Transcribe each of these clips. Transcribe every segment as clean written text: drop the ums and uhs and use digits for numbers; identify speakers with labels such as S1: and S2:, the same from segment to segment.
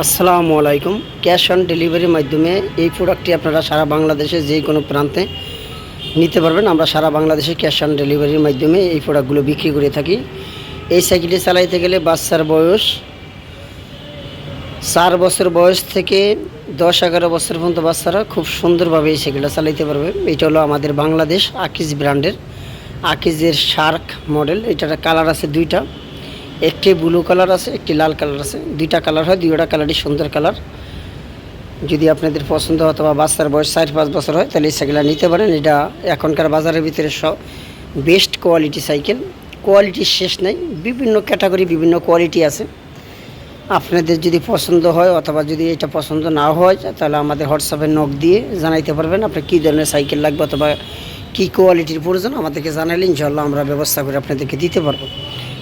S1: আসসালামু আলাইকুম। Cash on ডেলিভারির মাধ্যমে এই প্রোডাক্টটি আপনারা সারা বাংলাদেশে যে কোনো প্রান্তে নিতে পারবেন। আমরা সারা বাংলাদেশে ক্যাশ অন ডেলিভারির মাধ্যমে এই প্রোডাক্টগুলো বিক্রি করে থাকি। এই সাইকেলটি চালাইতে গেলে বাচ্চার বয়স 4 বছর বয়স থেকে 10-11 বছর পর্যন্ত বাচ্চারা খুব সুন্দরভাবে এই সাইকেলটা চালাইতে পারবে। এটা হলো আমাদের বাংলাদেশ আকিজ ব্র্যান্ডের, আকিজের শার্ক মডেল। এটার কালার আছে দুইটা, একটি ব্লু কালার আছে, একটি লাল কালার আছে। দুইটা কালার হয়, দুইটা কালারই সুন্দর কালার। যদি আপনাদের পছন্দ অথবা বাচ্চার বয়স 4-5 বছর হয় তাহলে এই সাইকেলটা নিতে পারেন। এটা এখনকার বাজারের ভিতরে সব বেস্ট কোয়ালিটি সাইকেল, কোয়ালিটির শেষ নেই। বিভিন্ন ক্যাটাগরি বিভিন্ন কোয়ালিটি আছে। আপনাদের যদি পছন্দ হয় অথবা যদি এটা পছন্দ না হয় তাহলে আমাদের হোয়াটসঅ্যাপে নক দিয়ে জানাইতে পারবেন আপনার কী ধরনের সাইকেল লাগবে অথবা কী কোয়ালিটির প্রয়োজন। আমাদেরকে জানালে ইনশাআল্লাহ আমরা ব্যবস্থা করে আপনাদেরকে দিতে পারবো।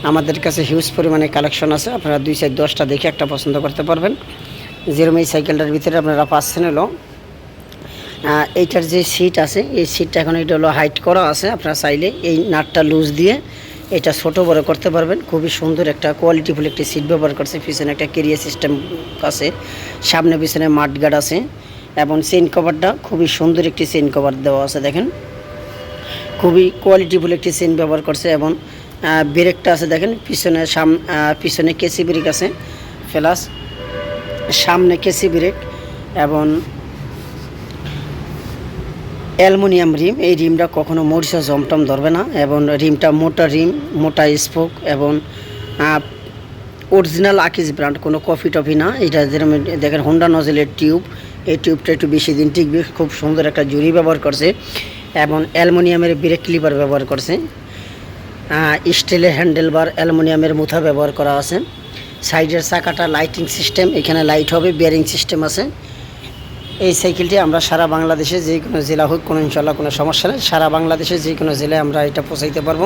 S1: আমাদের কাছে হিউজ পরিমাণে কালেকশন আছে, আপনারা 2-4-10টা দেখে একটা পছন্দ করতে পারবেন। যেরকম এই সাইকেলটার ভিতরে আপনারা পাচ্ছেন হলো এইটার যে সিট আছে, এই সিটটা এখন এটা হলো হাইট করা আছে। আপনারা চাইলে এই নাটটা লুজ দিয়ে এটা ছোটো বড় করতে পারবেন। খুবই সুন্দর একটা কোয়ালিটিফুল একটি সিট ব্যবহার করছে। পিছনে একটা কেরিয়ার সিস্টেম আছে, সামনে পিছনে মাড গার্ড আছে এবং চেইন কভারটা খুবই সুন্দর একটি চেইন কভার দেওয়া আছে। দেখেন খুবই কোয়ালিটিফুল একটি চেইন ব্যবহার করছে এবং ব্রেকটা আছে দেখেন পিছনে পিছনে কেসি ব্রেক আছে, প্লাস সামনে কেসি ব্রেক এবং অ্যালুমিনিয়াম রিম। এই রিমটা কখনো মরিচা জমটম ধরবে না এবং রিমটা মোটা রিম, মোটা স্পোক এবং অরিজিনাল আকিজ ব্র্যান্ড, কোনো কফি টফি না। এটা যেরকম দেখেন হোন্ডা নজেলের টিউব, এই টিউবটা একটু বেশি দিন টিকবে। খুব সুন্দর একটা জুড়ি ব্যবহার করছে এবং অ্যালুমিনিয়ামের ব্রেক লিভার ব্যবহার করছে। স্টিলের হ্যান্ডেল বার, অ্যালুমিনিয়ামের মুথা ব্যবহার করা আছে। সাইডের চাকাটা লাইটিং সিস্টেম, এখানে লাইট হবে, বিয়ারিং সিস্টেম আছে। এই সাইকেলটি আমরা সারা বাংলাদেশে যে কোনো জেলা হোক কোনো ইনশাল্লাহ কোনো সমস্যা নেই, সারা বাংলাদেশে যে কোনো জেলায় আমরা এটা পৌঁছাইতে পারবো।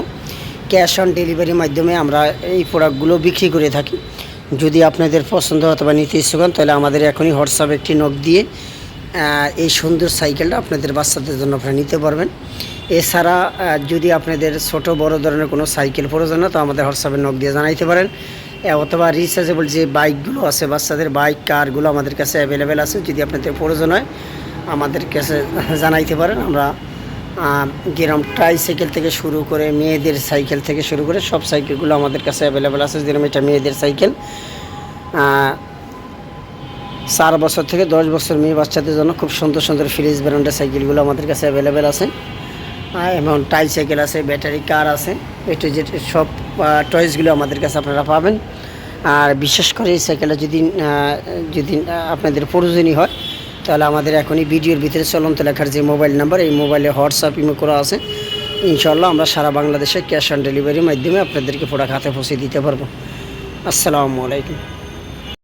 S1: ক্যাশ অন ডেলিভারির মাধ্যমে আমরা এই প্রোডাক্টগুলো বিক্রি করে থাকি। যদি আপনাদের পছন্দ অথবা নিতে ইচ্ছুক হন তাহলে আমাদের এখনই হোয়াটসঅ্যাপে একটি নক দিয়ে এই সুন্দর সাইকেলটা আপনাদের বাচ্চাদের জন্য আপনারা নিতে পারবেন। এছাড়া যদি আপনাদের ছোট বড় ধরনের কোনো সাইকেল প্রয়োজন হয় তো আমাদের হোয়াটসঅ্যাপে নক দিয়ে জানাইতে পারেন। অথবা রিচার্জেবল যে বাইকগুলো আছে, বাচ্চাদের বাইক কারগুলো আমাদের কাছে অ্যাভেলেবেল আছে। যদি আপনাদের প্রয়োজন হয় আমাদের কাছে জানাইতে পারেন। আমরা যেরকম ট্রাইসাইকেল থেকে শুরু করে মেয়েদের সাইকেল থেকে শুরু করে সব সাইকেলগুলো আমাদের কাছে অ্যাভেলেবেল আছে। যেরকম এটা মেয়েদের সাইকেল, 4 বছর থেকে 10 বছর মেয়ে বাচ্চাদের জন্য খুব সুন্দর সুন্দর ফ্রিজ ব্র্যান্ডের সাইকেলগুলো আমাদের কাছে অ্যাভেলেবেল আছে। এবং ট্রাইসাইকেল আছে, ব্যাটারি কার আছে, এটা যে সব টয়েসগুলো আমাদের কাছে আপনারা পাবেন। আর বিশেষ করে এই সাইকেলটা যদি আপনাদের প্রয়োজনীয় হয় তাহলে আমাদের এখনই ভিডিওর ভিতরে চলন্ত লেখার যে মোবাইল নাম্বার, এই মোবাইলে হোয়াটসঅ্যাপ ইমো করা আছে। ইনশাআল্লাহ আমরা সারা বাংলাদেশে ক্যাশ অন ডেলিভারির মাধ্যমে আপনাদেরকে প্রোডাক্ট হাতে পৌঁছে দিতে পারবো। আসসালামু আলাইকুম।